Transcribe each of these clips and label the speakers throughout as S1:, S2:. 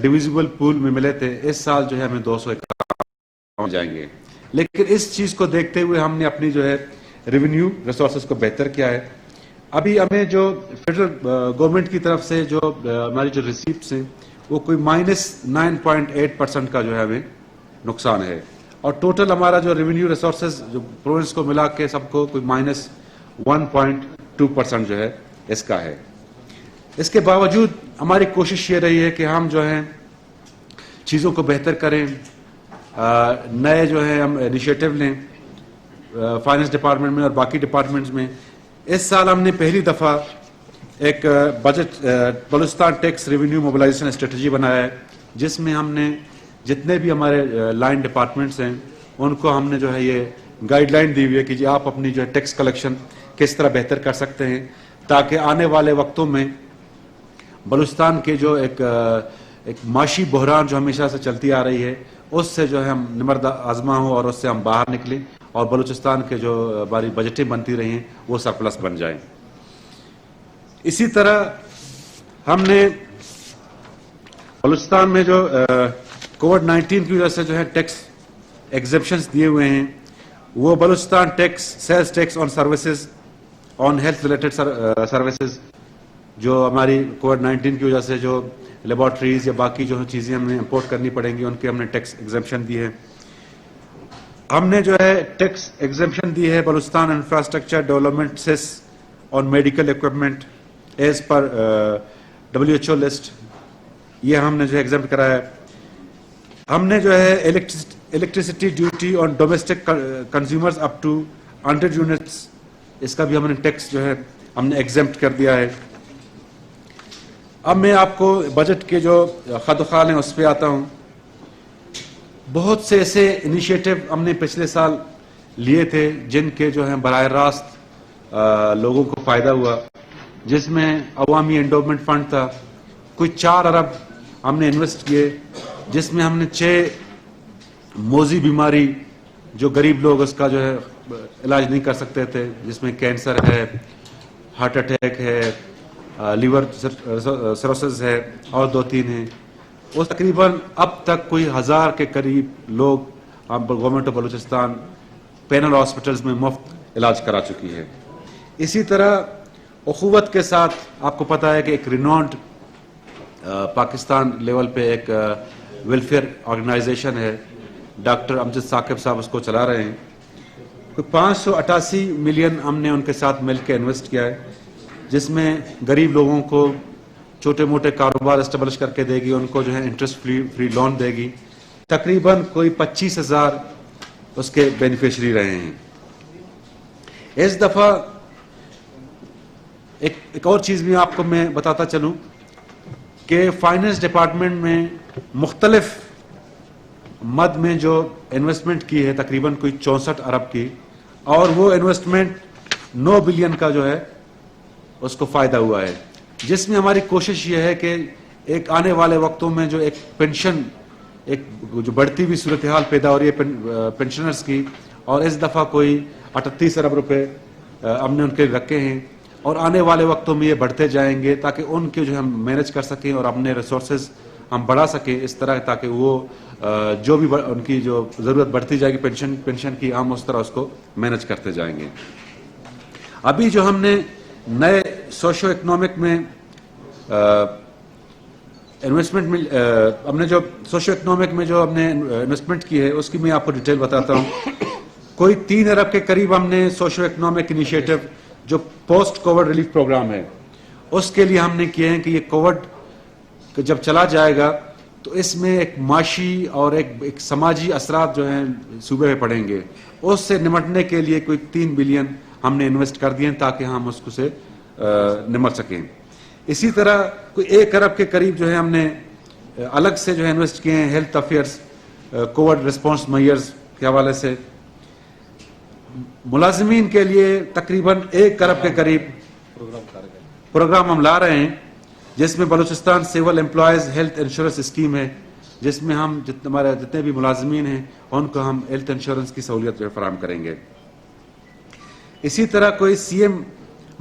S1: Divisible پول میں ملے تھے، اس سال جو ہے ہمیں 251 جائیں گے. لیکن اس چیز کو دیکھتے ہوئے ہم نے اپنی جو ہے ریونیو ریسورسز کو بہتر کیا ہے. ابھی ہمیں جو فیڈرل گورنمنٹ کی طرف سے جو ہماری جو ریسیپٹس ہیں وہ کوئی -9.8% کا جو ہے ہمیں نقصان ہے، اور ٹوٹل ہمارا جو ریونیو ریسورسز جو پروونس کو ملا کے سب کو کوئی -1.2% جو ہے اس کا ہے. اس کے باوجود ہماری کوشش یہ رہی ہے کہ ہم جو ہیں چیزوں کو بہتر کریں، نئے جو ہے ہم انیشیٹو لیں فائنانس ڈپارٹمنٹ میں اور باقی ڈپارٹمنٹس میں. اس سال ہم نے پہلی دفعہ ایک budget Balochistan tax revenue mobilization strategy بنایا ہے، جس میں ہم نے جتنے بھی ہمارے لائن ڈپارٹمنٹس ہیں ان کو ہم نے جو ہے یہ گائیڈ لائن دی ہوئی ہے کہ جی آپ اپنی جو ہے ٹیکس کلیکشن کس طرح بہتر کر سکتے ہیں، تاکہ آنے والے وقتوں میں بلوچستان کے جو ایک معاشی بحران جو ہمیشہ سے چلتی آ رہی ہے اس سے جو ہے ہم نمرد آزما ہوں اور اس سے ہم باہر نکلیں، اور بلوچستان کے جو ہماری بجٹیں بنتی رہی ہیں وہ سرپلس بن جائیں. اسی طرح ہم نے بلوچستان میں جو کووڈ-19 کی وجہ سے جو ہے ٹیکس ایگزمپشنز دیے ہوئے ہیں، وہ Balochistan tax sales tax on services on health related services جو ہماری کووڈ-19 کی وجہ سے جو لیبارٹریز یا باقی جو چیزیں ہمیں امپورٹ کرنی پڑیں گی ان کے ہم نے ٹیکس ایگزمپشن دی ہے. ہم نے جو ہے ٹیکس ایگزمپشن دی ہے Balochistan infrastructure development cess on medical equipment as per WHO list, یہ ہم نے جو ہے ایگزمپٹ کرایا ہے. ہم نے جو ہے electricity duty on domestic consumers up to 100 units, اس کا بھی ہم نے ٹیکس جو ہے ہم نے ایگزمپٹ کر دیا ہے. اب میں آپ کو بجٹ کے جو خد و خال ہیں اس پہ آتا ہوں. بہت سے ایسے انیشیٹو ہم نے پچھلے سال لیے تھے جن کے جو ہیں براہ راست لوگوں کو فائدہ ہوا، جس میں عوامی انڈومنٹ فنڈ تھا، کوئی 4 ارب ہم نے انویسٹ کیے، جس میں ہم نے 6 موذی بیماری جو غریب لوگ اس کا جو ہے علاج نہیں کر سکتے تھے، جس میں کینسر ہے، ہارٹ اٹیک ہے، لیور سروسز ہے اور 2-3 ہیں، وہ تقریباً اب تک کوئی 1000 کے قریب لوگ government of Balochistan panel hospitals میں مفت علاج کرا چکی ہے. اسی طرح اخوت کے ساتھ آپ کو پتہ ہے کہ ایک رینونڈ پاکستان لیول پہ ایک ویلفیئر آرگنائزیشن ہے، ڈاکٹر امجد ثاقب صاحب اس کو چلا رہے ہیں. کوئی 588 ملین ہم نے ان کے ساتھ مل کے انویسٹ کیا ہے، جس میں غریب لوگوں کو چھوٹے موٹے کاروبار اسٹیبلش کر کے دے گی، ان کو جو ہے انٹرسٹ فری لون دے گی. تقریباً کوئی 25,000 اس کے بینیفیشری رہے ہیں. اس دفعہ ایک اور چیز بھی آپ کو میں بتاتا چلوں کہ فائنانس ڈپارٹمنٹ میں مختلف مد میں جو انویسٹمنٹ کی ہے تقریباً کوئی 64 ارب کی، اور وہ انویسٹمنٹ 9 بلین کا جو ہے اس کو فائدہ ہوا ہے، جس میں ہماری کوشش یہ ہے کہ ایک آنے والے وقتوں میں جو ایک پینشن ایک جو بڑھتی ہوئی صورتحال پیدا ہو رہی ہے پینشنرز کی، اور اس دفعہ کوئی 38 ارب روپے ہم نے ان کے رکھے ہیں، اور آنے والے وقتوں میں یہ بڑھتے جائیں گے تاکہ ان کے جو ہم مینج کر سکیں اور اپنے ریسورسز ہم بڑھا سکیں اس طرح، تاکہ وہ جو بھی ان کی جو ضرورت بڑھتی جائے گی پینشن کی، ہم اس طرح اس کو مینج کرتے جائیں گے. ابھی جو ہم نے نئے سوشو اکنامک میں انویسٹمنٹ میں ہم نے جو سوشو اکنامک میں جو ہم نے انویسٹمنٹ کی ہے اس کی میں آپ کو ڈیٹیل بتاتا ہوں. کوئی 3 ارب کے قریب ہم نے سوشو اکنامک انیشیٹو جو پوسٹ کووڈ ریلیف پروگرام ہے اس کے لیے ہم نے کیے ہیں کہ یہ کووڈ جب چلا جائے گا تو اس میں ایک معاشی اور ایک سماجی اثرات جو ہیں صوبے میں پڑیں گے، اس سے نمٹنے کے لیے کوئی 3 بلین ہم نے انویسٹ کر دیے تاکہ ہم اس کو سے نمٹ سکیں. اسی طرح کوئی 1 ارب کے قریب جو ہے ہم نے الگ سے جو ہے انویسٹ کیے ہیں health affairs Covid response measures کے حوالے سے. ملازمین کے لیے تقریباً 1 ارب کے قریب پروگرام ہم لا رہے ہیں، جس میں Balochistan civil employees health insurance scheme ہے، جس میں ہم ہمارے جتنے بھی ملازمین ہیں ان کو ہم ہیلتھ انشورنس کی سہولیت فراہم کریں گے. اسی طرح کوئی CM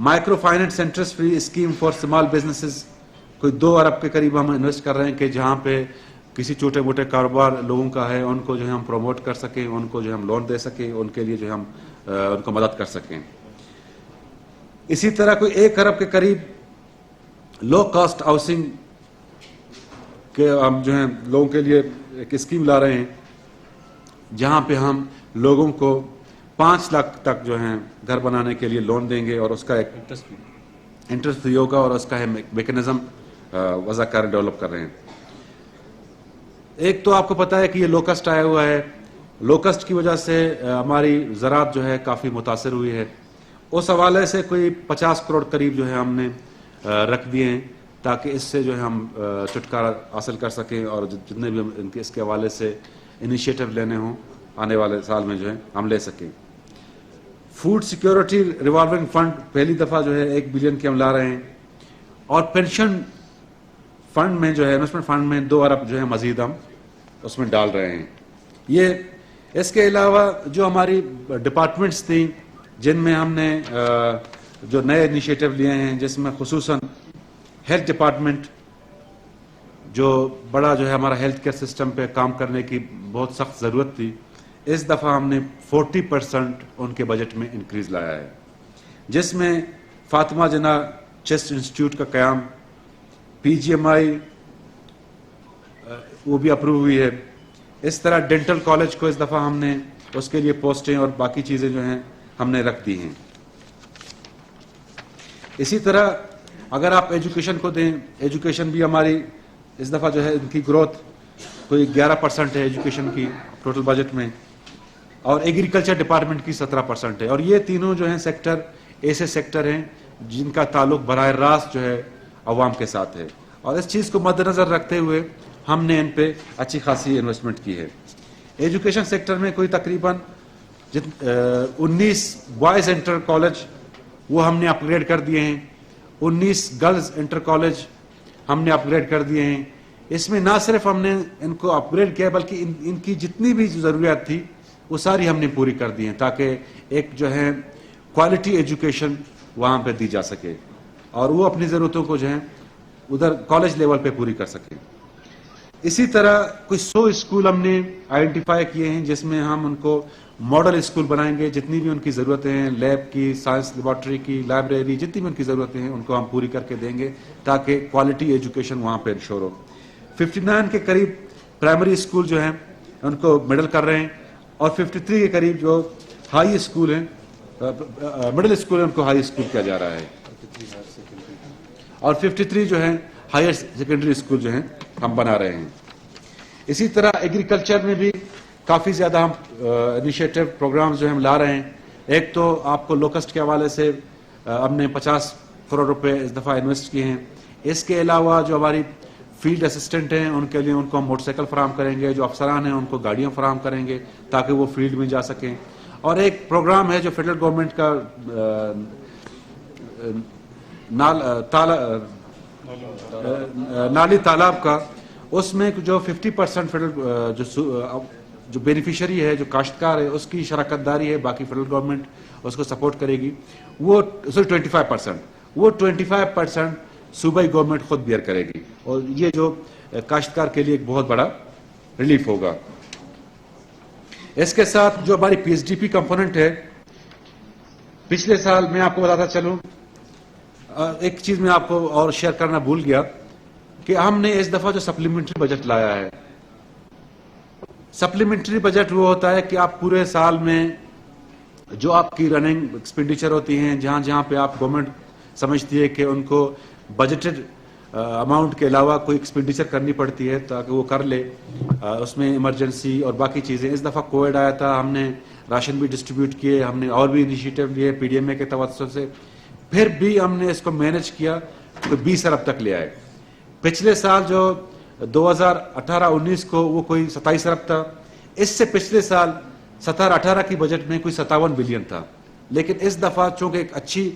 S1: micro finance interest free scheme for small businesses کوئی 2 ارب کے قریب ہم انویسٹ کر رہے ہیں کہ جہاں پہ کسی چھوٹے موٹے کاروبار لوگوں کا ہے ان کو جو ہے ہم پروموٹ کر سکیں, ان کو جو ہے ہم لون دے سکیں, ان کے لیے جو ہے ہم ان کو مدد کر سکیں. اسی طرح کوئی 1 ارب کے قریب لو کاسٹ ہاؤسنگ کے ہم جو ہیں لوگوں کے لیے ایک اسکیم لا رہے ہیں جہاں پہ ہم لوگوں کو 5 لاکھ تک جو ہیں گھر بنانے کے لیے لون دیں گے, اور اس کا ایک انٹرسٹ فری ہوگا, اور اس کا ہم ایک میکنزم وضع کر ڈیولپ کر رہے ہیں. ایک تو آپ کو پتا ہے کہ یہ لوکسٹ آیا ہوا ہے, لوکسٹ کی وجہ سے ہماری زراعت جو ہے کافی متاثر ہوئی ہے. اس حوالے سے کوئی 50 کروڑ قریب جو ہے ہم نے رکھ دیے ہیں تاکہ اس سے جو ہے ہم چھٹکارا حاصل کر سکیں, اور جتنے بھی ان کے اس کے حوالے سے انیشیٹو لینے ہوں آنے والے سال میں جو ہے ہم لے سکیں. فوڈ سیکیورٹی ریوالونگ فنڈ پہلی دفعہ جو ہے 1 بلین کے ہم لا رہے ہیں, اور پینشن فنڈ میں جو ہے انویسٹمنٹ فنڈ میں 2 ارب جو ہے مزید ہم اس میں ڈال رہے ہیں. یہ اس کے علاوہ جو ہماری ڈپارٹمنٹس تھیں جن میں ہم نے جو نئے انیشیٹو لیے ہیں, جس میں خصوصاً ہیلتھ ڈپارٹمنٹ جو بڑا جو ہے ہمارا ہیلتھ کیئر سسٹم پہ کام کرنے کی بہت سخت ضرورت تھی, اس دفعہ ہم نے 40% ان کے بجٹ میں انکریز لایا ہے, جس میں فاطمہ جناح چیسٹ انسٹیٹیوٹ کا قیام, پی جی ایم آئی وہ بھی اپروو ہوئی ہے. اس طرح ڈینٹل کالج کو اس دفعہ ہم نے اس کے لیے پوسٹیں اور باقی چیزیں جو ہیں ہم نے رکھ دی ہیں. اسی طرح اگر آپ ایجوکیشن کو دیں, ایجوکیشن بھی ہماری اس دفعہ جو ہے ان کی گروتھ کوئی 11% ہے ایجوکیشن کی ٹوٹل بجٹ میں, اور ایگریکلچر ڈپارٹمنٹ کی 17% ہے. اور یہ تینوں جو ہیں سیکٹر ایسے سیکٹر ہیں جن کا تعلق براہ راست جو ہے عوام کے ساتھ ہے, اور اس چیز کو مد نظر رکھتے ہوئے ہم نے ان پہ اچھی خاصی انویسٹمنٹ کی ہے. ایجوکیشن سیکٹر میں کوئی تقریباً 19 بوائز انٹر کالج وہ ہم نے اپ گریڈ کر دیے ہیں, 19 گرلز انٹر کالج ہم نے اپ گریڈ کر دیے ہیں. اس میں نہ صرف ہم نے ان کو اپ گریڈ کیا بلکہ ان کی جتنی بھی ضروریات تھی وہ ساری ہم نے پوری کر دی ہیں تاکہ ایک جو ہے کوالٹی ایجوکیشن وہاں پہ دی جا سکے, اور وہ اپنی ضرورتوں کو جو ہے ادھر کالج لیول پہ پوری کر سکیں. اسی طرح کوئی 100 اسکول ہم نے آئیڈینٹیفائی کیے ہیں جس میں ہم ان کو ماڈل اسکول بنائیں گے, جتنی بھی ان کی ضرورتیں ہیں, لیب کی, سائنس لیبارٹری کی, لائبریری, جتنی بھی ان کی ضرورتیں ہیں ان کو ہم پوری کر کے دیں گے تاکہ کوالٹی ایجوکیشن وہاں پہ انشور ہو. 59 کے قریب پرائمری اسکول جو ہیں ان کو مڈل کر رہے ہیں, اور 53 کے قریب جو ہائی اسکول ہیں مڈل اسکول ہیں ان کو ہائی اسکول کیا جا رہا ہے, اور 53 جو ہیں ہائر سیکنڈری اسکول جو ہیں ہم بنا رہے ہیں. اسی طرح ایگریکلچر میں بھی کافی زیادہ ہم انیشیٹو پروگرامز جو ہم لا رہے ہیں. ایک تو آپ کو لوکسٹ کے حوالے سے ہم نے 50 کروڑ روپے اس دفعہ انویسٹ کیے ہیں. اس کے علاوہ جو ہماری فیلڈ اسسٹنٹ ہیں ان کے لیے ان کو ہم موٹر سائیکل فراہم کریں گے, جو افسران ہیں ان کو گاڑیاں فراہم کریں گے تاکہ وہ فیلڈ میں جا سکیں. اور ایک پروگرام ہے جو فیڈرل گورنمنٹ کا نالی تالاب کا, اس میں جو 50% فیڈرل جو بینیفیشری ہے, جو کاشتکار ہے, اس کی شراکت داری ہے, باقی فیڈرل گورنمنٹ اس کو سپورٹ کرے گی. وہ 25% صوبائی گورنمنٹ خود بیئر کرے گی, اور یہ جو کاشتکار کے لیے ایک بہت بڑا ریلیف ہوگا. اس کے ساتھ جو ہماری P S D P component ہے, پچھلے سال میں آپ کو بتاتا چلوں, ایک چیز میں آپ کو اور شیئر کرنا بھول گیا کہ ہم نے اس دفعہ جو سپلیمنٹری بجٹ لایا ہے, سپلیمنٹری بجٹ وہ ہوتا ہے کہ آپ پورے سال میں جو آپ کی رننگ ایکسپینڈیچر ہوتی ہیں, جہاں جہاں پہ آپ گورنمنٹ سمجھتی ہے کہ ان کو بجٹڈ اماؤنٹ کے علاوہ کوئی ایکسپینڈیچر کرنی پڑتی ہے تاکہ وہ کر لے, اس میں ایمرجنسی اور باقی چیزیں. اس دفعہ کووڈ آیا تھا, ہم نے راشن بھی ڈسٹریبیوٹ کیے, ہم نے اور بھی انیشیٹو لیے پی ڈی ایم اے کے توسط سے, پھر بھی ہم نے اس کو مینج کیا تو 20 ارب تک لے آئے. پچھلے سال جو 2018-19 کو وہ کوئی 27 ارب تھا, اس سے پچھلے سال 17-18 کی بجٹ میں کوئی 57 بلین تھا. لیکن اس دفعہ چونکہ ایک اچھی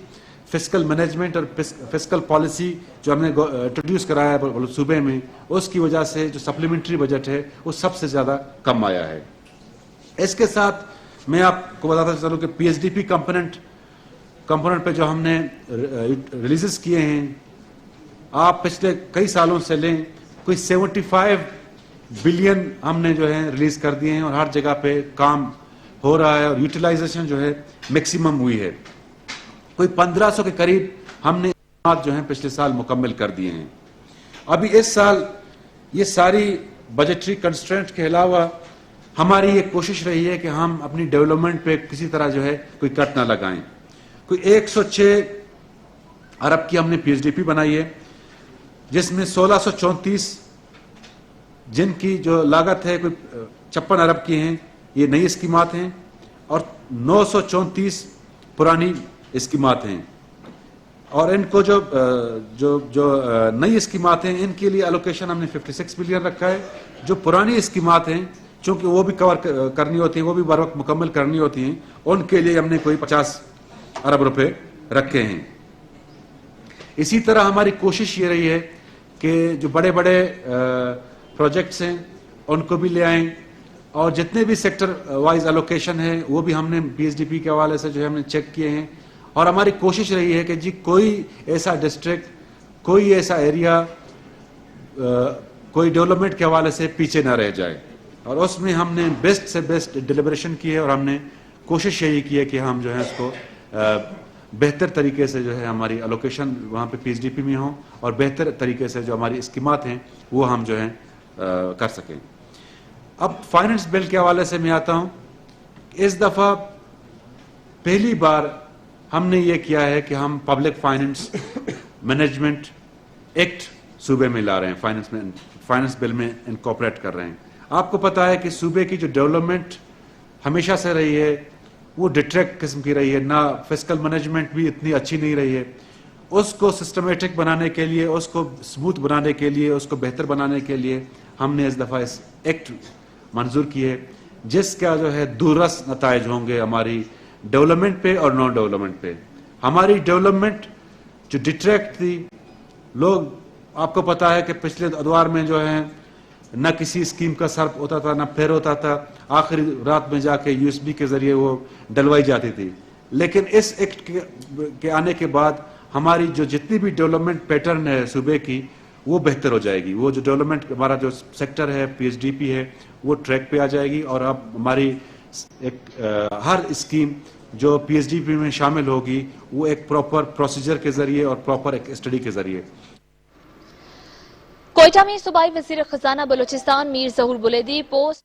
S1: فسکل مینجمنٹ اور فسکل پالیسی جو ہم نے انٹروڈیوس کرایا ہے صوبے میں, اس کی وجہ سے جو سپلیمنٹری بجٹ ہے وہ سب سے زیادہ کم آیا ہے. اس کے ساتھ میں آپ کو بتاتا چلوں کہ P S D P component پہ جو ہم نے ریلیزز کیے ہیں آپ پچھلے کئی سالوں سے لیں کوئی 75 بلین ہم نے جو ہے ریلیز کر دیے ہیں اور ہر جگہ پہ کام ہو رہا ہے اور یوٹیلائزیشن جو ہے میکسیمم ہوئی ہے. کوئی 1500 کے قریب ہم نے جو ہیں پچھلے سال مکمل کر دیے ہیں. ابھی اس سال یہ ساری بجٹری کنسٹرینٹ کے علاوہ ہماری یہ کوشش رہی ہے کہ ہم اپنی ڈیولپمنٹ پہ کسی طرح جو ہے کوئی کٹ نہ لگائیں. کوئی 106 ارب کی ہم نے پی ایچ ڈی پی بنائی ہے, جس میں 1634 جن کی جو لاگت ہے کوئی 56 ارب کی ہیں, یہ نئی اسکیمات ہیں, اور 934 پرانی اسکیمات ہیں. اور ان کو جو نئی اسکیمات ہیں ان کے لیے الوکیشن ہم نے 56 بلین رکھا ہے. جو پرانی اسکیمات ہیں چونکہ وہ بھی کور کرنی ہوتی ہیں, وہ بھی بر وقت مکمل کرنی ہوتی ہیں, ان کے لیے ہم نے کوئی 50 ارب روپے رکھے ہیں. اسی طرح ہماری کوشش یہ رہی ہے کہ جو بڑے بڑے پروجیکٹس ہیں ان کو بھی لے آئیں, اور جتنے بھی سیکٹر وائز الوکیشن ہے وہ بھی ہم نے پی ایچ ڈی پی کے حوالے سے جو ہے ہم نے چیک کیے ہیں. اور ہماری کوشش رہی ہے کہ جی کوئی ایسا ڈسٹرکٹ, کوئی ایسا ایریا کوئی ڈیولپمنٹ کے حوالے سے پیچھے نہ رہ جائے, اور اس میں ہم نے بیسٹ سے بیسٹ ڈیلیبریشن کی ہے, اور ہم نے کوشش یہی کی ہے کہ ہم جو ہے اس کو بہتر طریقے سے جو ہے ہماری الوکیشن وہاں پہ پی ایچ ڈی پی میں ہوں, اور بہتر طریقے سے جو ہماری اسکیمات ہیں وہ ہم جو ہیں کر سکیں. اب فائننس بل کے حوالے سے میں آتا ہوں. اس دفعہ پہلی بار ہم نے یہ کیا ہے کہ ہم پبلک فائننس مینجمنٹ ایکٹ صوبے میں لا رہے ہیں, فائننس بل میں انکارپوریٹ کر رہے ہیں. آپ کو پتا ہے کہ صوبے کی جو ڈیولپمنٹ ہمیشہ سے رہی ہے وہ ڈٹریکٹ قسم کی رہی ہے, نہ فسکل مینجمنٹ بھی اتنی اچھی نہیں رہی ہے. اس کو سسٹمیٹک بنانے کے لیے, اس کو اسموتھ بنانے کے لیے, اس کو بہتر بنانے کے لیے ہم نے اس دفعہ اس ایکٹ منظور کی ہے, جس کا جو ہے دورس نتائج ہوں گے ہماری ڈیولپمنٹ پہ اور نان ڈیولپمنٹ پہ. ہماری ڈیولپمنٹ جو ڈٹریکٹ تھی, لوگ آپ کو پتا ہے کہ پچھلے ادوار میں جو ہے نہ کسی اسکیم کا سر ہوتا تھا, نہ پھیر ہوتا تھا, آخری رات میں جا کے یو ایس بی کے ذریعے وہ ڈلوائی جاتی تھی. لیکن اس ایکٹ کے آنے کے بعد ہماری جو جتنی بھی ڈیولپمنٹ پیٹرن ہے صوبے کی وہ بہتر ہو جائے گی. وہ جو ڈیولپمنٹ ہمارا جو سیکٹر ہے پی ایچ ڈی پی ہے وہ ٹریک پہ آ جائے گی, اور اب ہماری ہر اسکیم جو پی ایچ ڈی پی میں شامل ہوگی وہ ایک پراپر پروسیجر کے ذریعے اور پراپر ایک اسٹڈی کے ذریعے.
S2: کوئٹہ میں صوبائی وزیر خزانہ بلوچستان میر ظہور بلیدی پوسٹ